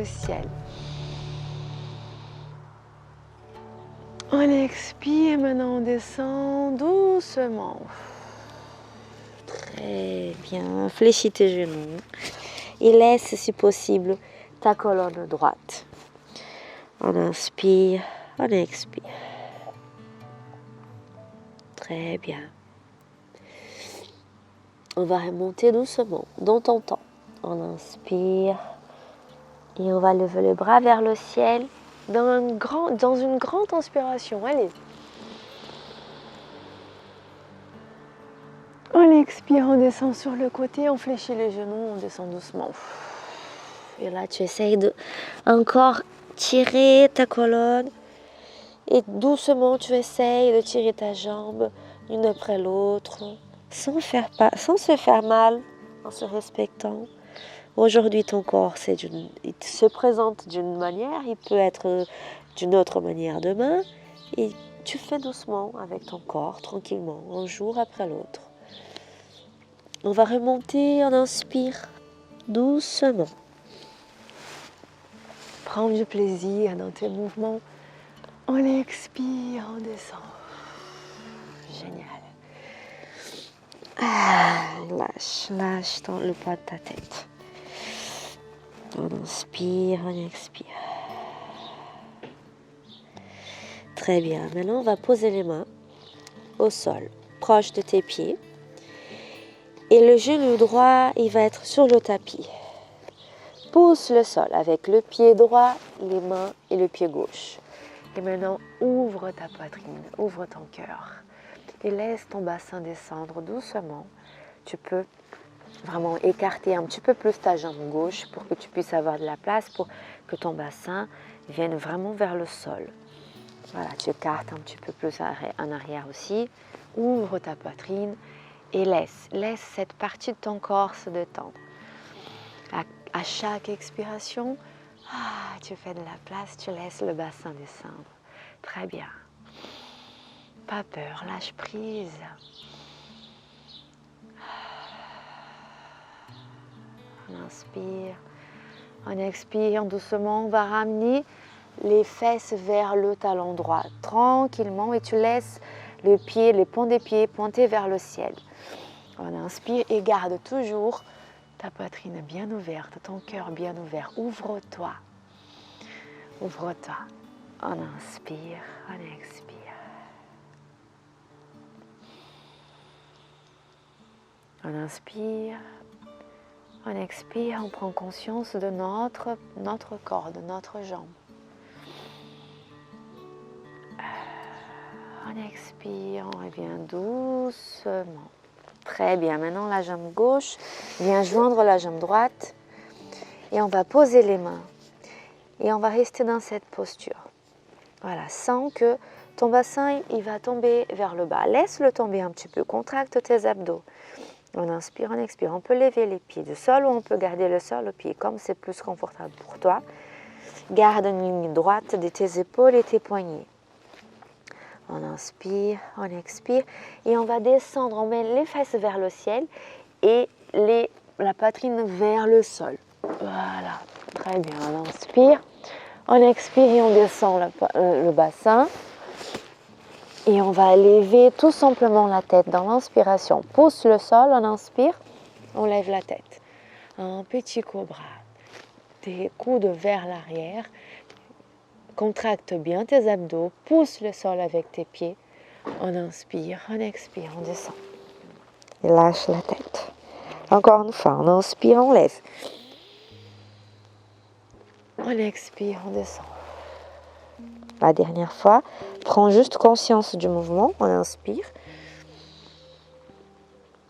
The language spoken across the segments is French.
le ciel. On expire, maintenant on descend doucement. Très bien, fléchis tes genoux et laisse si possible ta colonne droite. On inspire, on expire. Très bien. On va remonter doucement dans ton temps. On inspire et on va lever le bras vers le ciel dans une grande inspiration. Allez. On expire, on descend sur le côté, on fléchit les genoux, on descend doucement. Et là, tu essayes de encore tirer ta colonne. Et doucement, tu essayes de tirer ta jambe l'une après l'autre, sans se faire mal, en se respectant. Aujourd'hui, ton corps, il se présente d'une manière, il peut être d'une autre manière demain. Et tu fais doucement avec ton corps, tranquillement, un jour après l'autre. On va remonter, on inspire doucement. Prends du plaisir dans tes mouvements. On expire, on descend. Génial. Lâche le poids de ta tête. On inspire, on expire. Très bien. Maintenant, on va poser les mains au sol, proche de tes pieds. Et le genou droit, il va être sur le tapis. Pousse le sol avec le pied droit, les mains et le pied gauche. Et maintenant, ouvre ta poitrine, ouvre ton cœur. Et laisse ton bassin descendre doucement. Tu peux vraiment écarter un petit peu plus ta jambe gauche pour que tu puisses avoir de la place, pour que ton bassin vienne vraiment vers le sol. Voilà, tu écartes un petit peu plus en arrière aussi. Ouvre ta poitrine et laisse cette partie de ton corps se détendre. À chaque expiration, tu fais de la place, tu laisses le bassin descendre. Très bien. Pas peur, lâche prise. On inspire, on expire doucement, on va ramener les fesses vers le talon droit, tranquillement, et tu laisses les points des pieds pointer vers le ciel. On inspire et garde toujours ta poitrine bien ouverte, ton cœur bien ouvert. Ouvre-toi. Ouvre-toi. On inspire, on expire. On inspire, on expire, on prend conscience de notre corps, de notre jambe. On expire, on revient doucement. Très bien, maintenant la jambe gauche vient joindre la jambe droite et on va poser les mains et on va rester dans cette posture. Voilà, sans que ton bassin il va tomber vers le bas. Laisse-le tomber un petit peu, contracte tes abdos. On inspire, on expire. On peut lever les pieds du sol ou on peut garder le sol au pied, comme c'est plus confortable pour toi. Garde une ligne droite de tes épaules et tes poignets. On inspire, on expire et on va descendre. On met les fesses vers le ciel et la poitrine vers le sol. Voilà, très bien. On inspire, on expire et on descend le bassin. Et on va lever tout simplement la tête dans l'inspiration. Pousse le sol, on inspire, on lève la tête. Un petit cobra. Tes coudes vers l'arrière. Contracte bien tes abdos. Pousse le sol avec tes pieds. On inspire, on expire, on descend. Et lâche la tête. Encore une fois, on inspire, on lève. On expire, on descend. La dernière fois, prends juste conscience du mouvement. On inspire.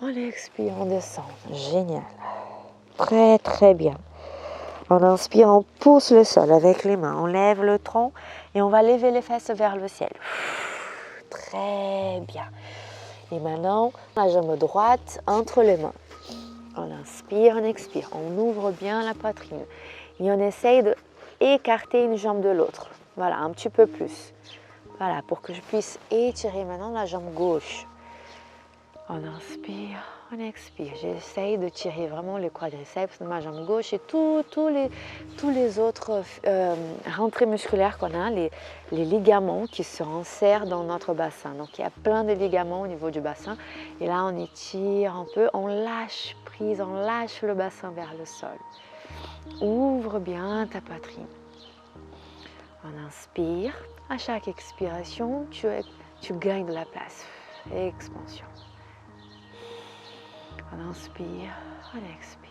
On expire, on descend. Génial. Très, très bien. On inspire, on pousse le sol avec les mains. On lève le tronc et on va lever les fesses vers le ciel. Très bien. Et maintenant, la jambe droite entre les mains. On inspire, on expire. On ouvre bien la poitrine. Et on essaye d'écarter une jambe de l'autre. Voilà, un petit peu plus. Voilà, pour que je puisse étirer maintenant la jambe gauche. On inspire, on expire. J'essaye de tirer vraiment les quadriceps de ma jambe gauche et tous les autres rentrées musculaires qu'on a, les ligaments qui se resserrent dans notre bassin. Donc il y a plein de ligaments au niveau du bassin. Et là, on étire un peu, on lâche prise, on lâche le bassin vers le sol. Ouvre bien ta poitrine. On inspire. À chaque expiration, tu gagnes de la place. Expansion. On inspire, on expire.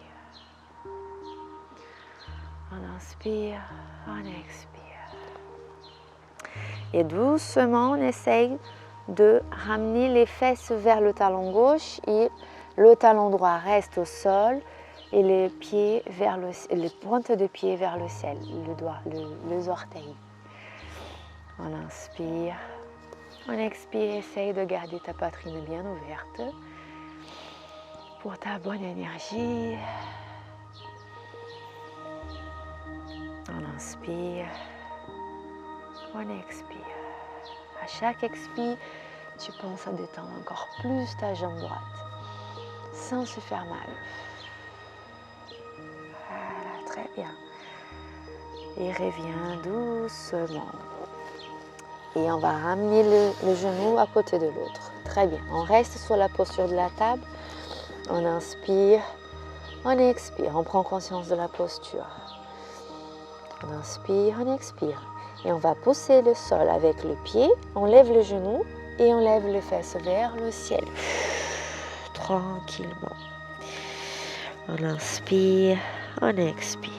On inspire, on expire. Et doucement, on essaye de ramener les fesses vers le talon gauche et le talon droit reste au sol et les pieds vers les pointes de pied vers le ciel, les orteils. On inspire, on expire, essaye de garder ta poitrine bien ouverte. Pour ta bonne énergie. On inspire, on expire. À chaque expire, tu penses à détendre encore plus ta jambe droite, sans se faire mal. Voilà, très bien. Et reviens doucement. Et on va ramener le genou à côté de l'autre. Très bien. On reste sur la posture de la table. On inspire, on expire, on prend conscience de la posture. On inspire, on expire. Et on va pousser le sol avec le pied, on lève le genou et on lève les fesses vers le ciel. Tranquillement. On inspire, on expire.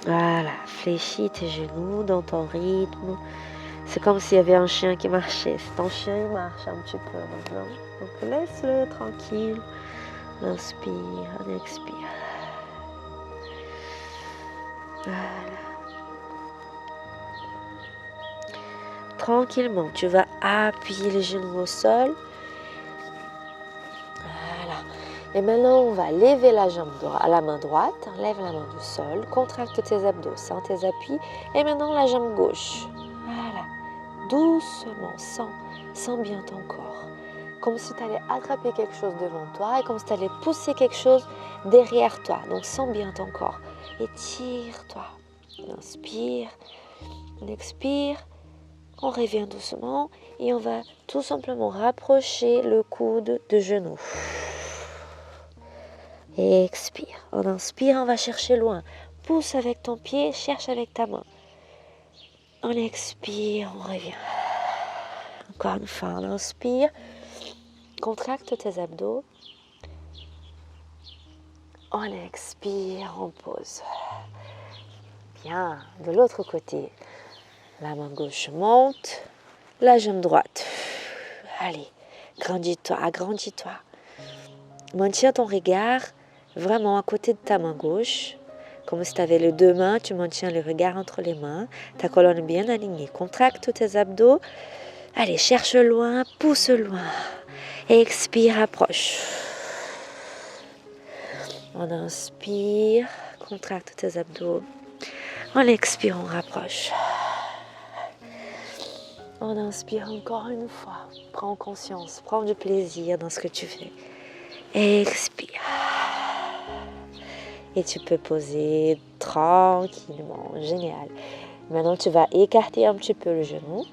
Voilà, fléchis tes genoux dans ton rythme. C'est comme s'il y avait un chien qui marchait. Si ton chien il marche un petit peu maintenant. Donc laisse-le tranquille. On inspire, on expire. Voilà. Tranquillement, tu vas appuyer les genoux au sol. Voilà. Et maintenant, on va lever la jambe droite, la main droite. Lève la main du sol. Contracte tes abdos, sens tes appuis. Et maintenant, la jambe gauche. Voilà. Doucement, sens bien ton corps. Comme si tu allais attraper quelque chose devant toi et comme si tu allais pousser quelque chose derrière toi. Donc, sens bien ton corps. Étire-toi. On inspire, on expire. On revient doucement et on va tout simplement rapprocher le coude de genou. Expire. On inspire, on va chercher loin. Pousse avec ton pied, cherche avec ta main. On expire, on revient. Encore une fois, on inspire. Contracte tes abdos. On expire, on pose. Bien, de l'autre côté. La main gauche monte, la jambe droite. Allez, agrandis-toi. Maintiens ton regard vraiment à côté de ta main gauche. Comme si tu avais les deux mains, tu maintiens le regard entre les mains. Ta colonne bien alignée. Contracte tes abdos. Allez, cherche loin, pousse loin. Expire, approche. On inspire, contracte tes abdos. On expire, on rapproche. On inspire encore une fois. Prends conscience, prends du plaisir dans ce que tu fais. Expire. Et tu peux poser tranquillement. Génial. Maintenant, tu vas écarter un petit peu le genou.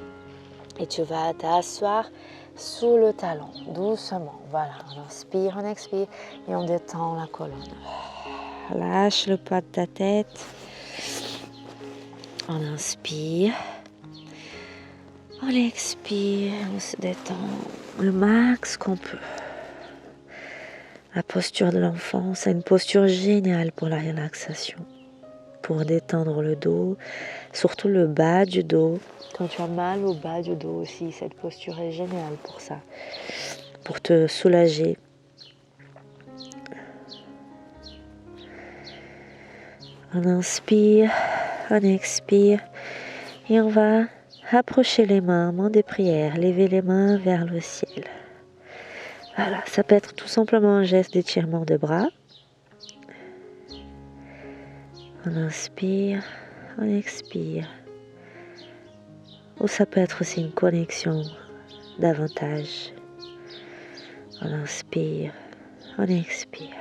Et tu vas t'asseoir sous le talon, doucement. Voilà, on inspire, on expire et on détend la colonne. Lâche le poids de ta tête. On inspire. On expire, on se détend le max qu'on peut. La posture de l'enfant, c'est une posture géniale pour la relaxation. Pour détendre le dos, surtout le bas du dos. Quand tu as mal au bas du dos aussi, cette posture est géniale pour ça. Pour te soulager. On inspire, on expire et on va rapprocher les mains, main des prières, lever les mains vers le ciel. Voilà, ça peut être tout simplement un geste d'étirement de bras. On inspire, on expire. Ou ça peut être aussi une connexion davantage. On inspire, on expire.